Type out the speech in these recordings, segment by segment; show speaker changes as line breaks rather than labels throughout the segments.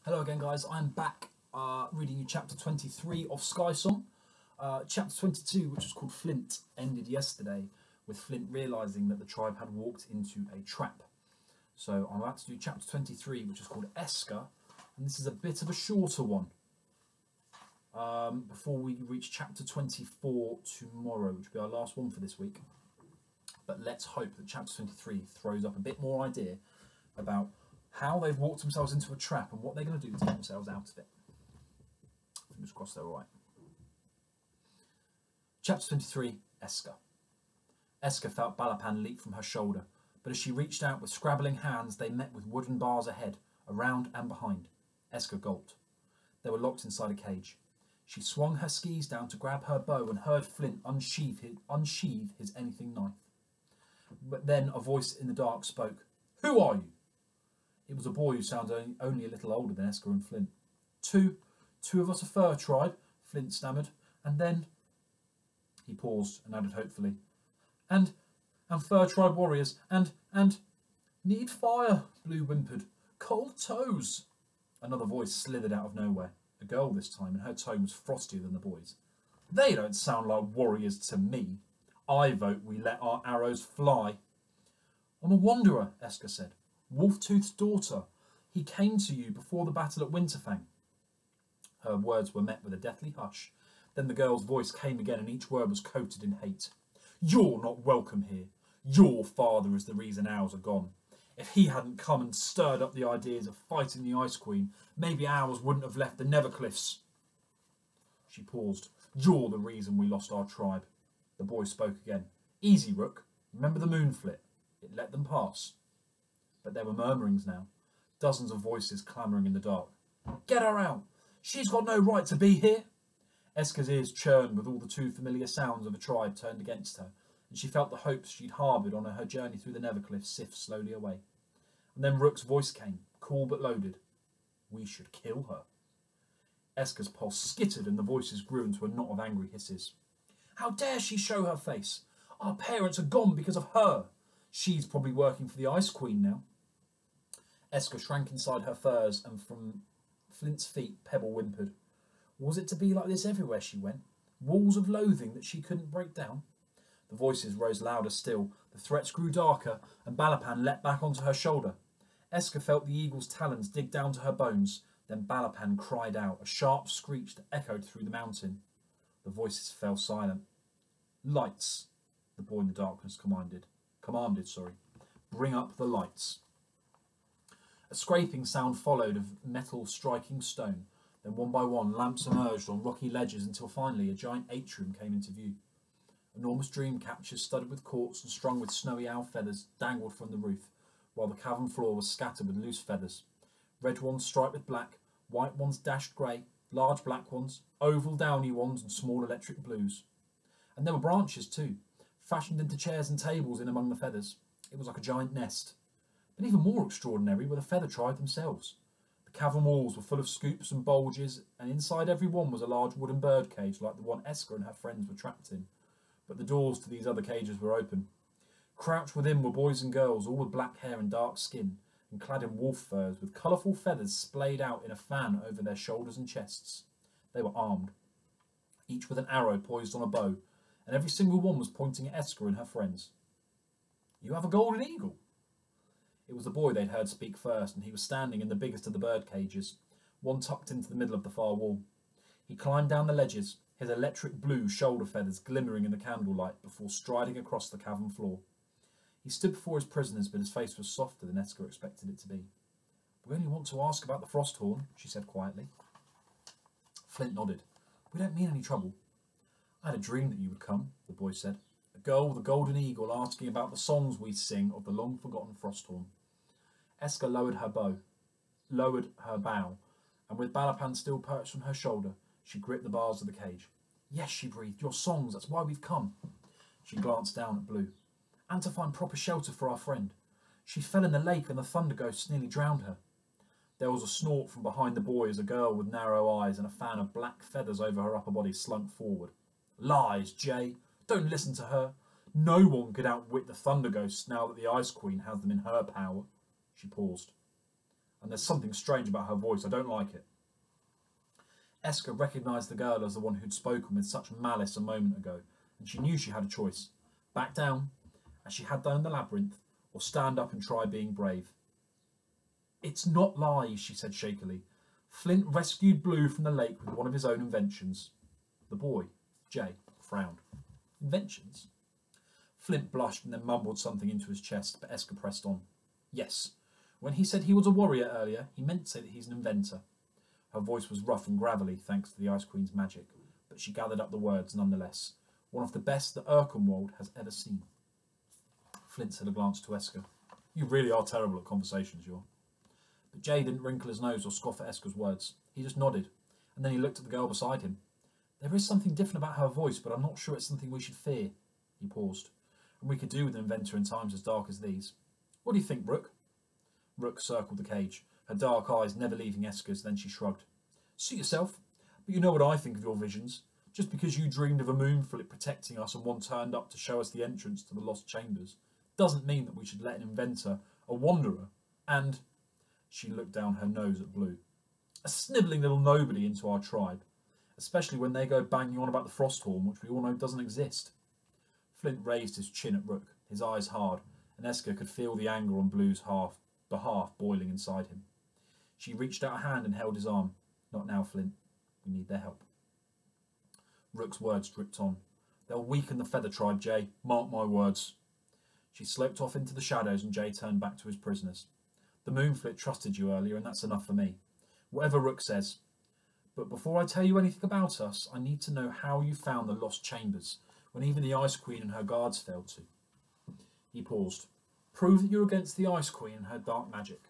Hello again, guys. I'm back reading you chapter 23 of Sky Song. Chapter 22, which was called Flint, ended yesterday with Flint realising that the tribe had walked into a trap. So I'm about to do chapter 23, which is called Esker, and this is a bit of a shorter one. Before we reach chapter 24 tomorrow, which will be our last one for this week. But let's hope that chapter 23 throws up a bit more idea about how they've walked themselves into a trap and what they're going to do to get themselves out of it. Fingers crossed they're all right. Chapter 23, Esker. Esker felt Balapan leap from her shoulder, but as she reached out with scrabbling hands, they met with wooden bars ahead, around and behind. Esker gulped. They were locked inside a cage. She swung her skis down to grab her bow and heard Flint unsheathe his anything knife. But then a voice in the dark spoke. "Who are you?" It was a boy who sounded only a little older than Esker and Flint. Two of us a fur tribe," Flint stammered, and then... He paused and added hopefully, And fur tribe warriors, and... Need fire, Blue whimpered. Cold toes. Another voice slithered out of nowhere, a girl this time, and her tone was frostier than the boys. They don't sound like warriors to me. I vote we let our arrows fly. I'm a wanderer, Esker said. Wolftooth's daughter. He came to you before the battle at Winterfang. Her words were met with a deathly hush. Then the girl's voice came again, and each word was coated in hate. You're not welcome here. Your father is the reason ours are gone. If he hadn't come and stirred up the ideas of fighting the Ice Queen, maybe ours wouldn't have left the Nevercliffs. She paused. You're the reason we lost our tribe. The boy spoke again. Easy, Rook. Remember the moonflit? It let them pass. But there were murmurings now, dozens of voices clamouring in the dark. Get her out! She's got no right to be here! Esker's ears churned with all the too familiar sounds of a tribe turned against her, and she felt the hopes she'd harboured on her journey through the Nevercliff sift slowly away. And then Rook's voice came, cool but loaded. We should kill her. Esker's pulse skittered and the voices grew into a knot of angry hisses. How dare she show her face? Our parents are gone because of her. She's probably working for the Ice Queen now. Esker shrank inside her furs, and from Flint's feet Pebble whimpered. Was it to be like this everywhere she went? Walls of loathing that she couldn't break down? The voices rose louder still, the threats grew darker, and Balapan leapt back onto her shoulder. Esker felt the eagle's talons dig down to her bones. Then Balapan cried out, a sharp screech that echoed through the mountain. The voices fell silent. Lights, the boy in the darkness commanded. Bring up the lights. A scraping sound followed of metal striking stone. Then one by one lamps emerged on rocky ledges until finally a giant atrium came into view. Enormous dream catchers studded with corks and strung with snowy owl feathers dangled from the roof, while the cavern floor was scattered with loose feathers. Red ones striped with black, white ones dashed grey, large black ones, oval downy ones and small electric blues. And there were branches too, fashioned into chairs and tables in among the feathers. It was like a giant nest. But even more extraordinary were the feather tribe themselves. The cavern walls were full of scoops and bulges, and inside every one was a large wooden bird cage like the one Esker and her friends were trapped in. But the doors to these other cages were open. Crouched within were boys and girls, all with black hair and dark skin, and clad in wolf furs, with colourful feathers splayed out in a fan over their shoulders and chests. They were armed, each with an arrow poised on a bow, and every single one was pointing at Esker and her friends. You have a golden eagle? It was the boy they'd heard speak first, and he was standing in the biggest of the bird cages, one tucked into the middle of the far wall. He climbed down the ledges, his electric blue shoulder feathers glimmering in the candlelight, before striding across the cavern floor. He stood before his prisoners, but his face was softer than Esker expected it to be. We only want to ask about the Frosthorn, she said quietly. Flint nodded. We don't mean any trouble. I had a dream that you would come, the boy said. A girl with a golden eagle asking about the songs we sing of the long-forgotten Frosthorn. Esker lowered her bow, and with Balapan still perched on her shoulder, she gripped the bars of the cage. Yes, she breathed, your songs, that's why we've come. She glanced down at Blue. And to find proper shelter for our friend. She fell in the lake and the thunder ghosts nearly drowned her. There was a snort from behind the boy as a girl with narrow eyes and a fan of black feathers over her upper body slunk forward. Lies, Jay. Don't listen to her. No one could outwit the thunder ghosts now that the Ice Queen has them in her power. She paused. and there's something strange about her voice. I don't like it. Esker recognised the girl as the one who'd spoken with such malice a moment ago, and she knew she had a choice. Back down, as she had done in the labyrinth, or stand up and try being brave. "It's not lies," she said shakily. "Flint rescued Blue from the lake with one of his own inventions." The boy, Jay, frowned. "Inventions?" Flint blushed and then mumbled something into his chest, but Esker pressed on. "Yes. When he said he was a warrior earlier, he meant to say that he's an inventor." Her voice was rough and gravelly, thanks to the Ice Queen's magic, but she gathered up the words nonetheless. "One of the best that Erkenwald has ever seen." Flint said a glance to Esker. "You really are terrible at conversations, you are." But Jay didn't wrinkle his nose or scoff at Esker's words. He just nodded, and then he looked at the girl beside him. "There is something different about her voice, but I'm not sure it's something we should fear." He paused. "And we could do with an inventor in times as dark as these. What do you think, Rook?" Rook circled the cage, her dark eyes never leaving Esker's, then she shrugged. "Suit yourself, but you know what I think of your visions. Just because you dreamed of a moonflip protecting us and one turned up to show us the entrance to the lost chambers doesn't mean that we should let an inventor, a wanderer, and—" she looked down her nose at Blue, "a snivelling little nobody into our tribe, especially when they go banging on about the Frosthorn, which we all know doesn't exist." Flint raised his chin at Rook, his eyes hard, and Esker could feel the anger on Blue's behalf boiling inside him. She reached out a hand and held his arm. "Not now, Flint. We need their help." Rook's words dripped on. "They'll weaken the Feather Tribe, Jay. Mark my words." She sloped off into the shadows and Jay turned back to his prisoners. "The Moonflit trusted you earlier, and that's enough for me. Whatever Rook says. But before I tell you anything about us, I need to know how you found the lost chambers, when even the Ice Queen and her guards failed to." He paused. "Prove that you're against the Ice Queen and her dark magic."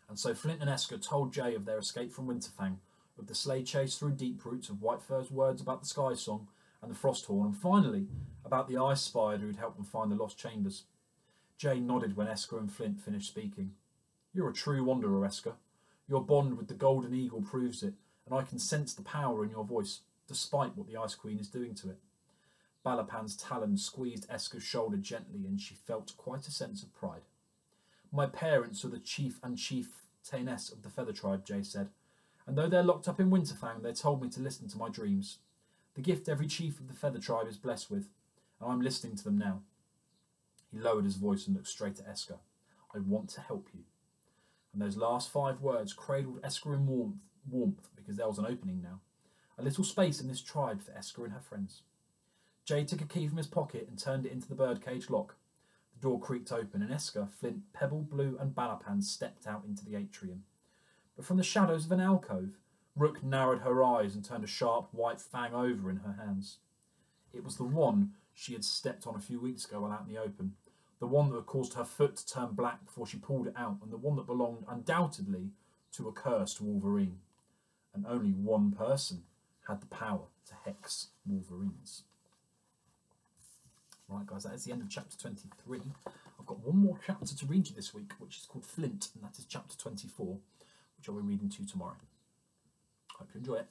And so Flint and Esker told Jay of their escape from Winterfang, of the sleigh chase through deep roots, of Whitefur's words about the Sky Song and the Frosthorn, and finally about the Ice Spider who'd helped them find the lost chambers. Jay nodded when Esker and Flint finished speaking. "You're a true wanderer, Esker. Your bond with the Golden Eagle proves it, and I can sense the power in your voice, despite what the Ice Queen is doing to it." Balapan's talons squeezed Esker's shoulder gently, and she felt quite a sense of pride. "My parents are the chief and chieftainess of the Feather Tribe," Jay said, "and though they're locked up in Winterfang, they told me to listen to my dreams. The gift every chief of the Feather Tribe is blessed with, and I'm listening to them now." He lowered his voice and looked straight at Esker. "I want to help you." And those last 5 words cradled Esker in warmth because there was an opening now. A little space in this tribe for Esker and her friends. Jay took a key from his pocket and turned it into the birdcage lock. The door creaked open, and Esker, Flint, Pebble, Blue and Balapan stepped out into the atrium. But from the shadows of an alcove, Rook narrowed her eyes and turned a sharp white fang over in her hands. It was the one she had stepped on a few weeks ago while out in the open, the one that had caused her foot to turn black before she pulled it out, and the one that belonged undoubtedly to a cursed Wolverine. And only one person had the power to hex Wolverines. Right, guys, that is the end of chapter 23. I've got one more chapter to read you this week, which is called Flint, and that is chapter 24, which I'll be reading to you tomorrow. Hope you enjoy it.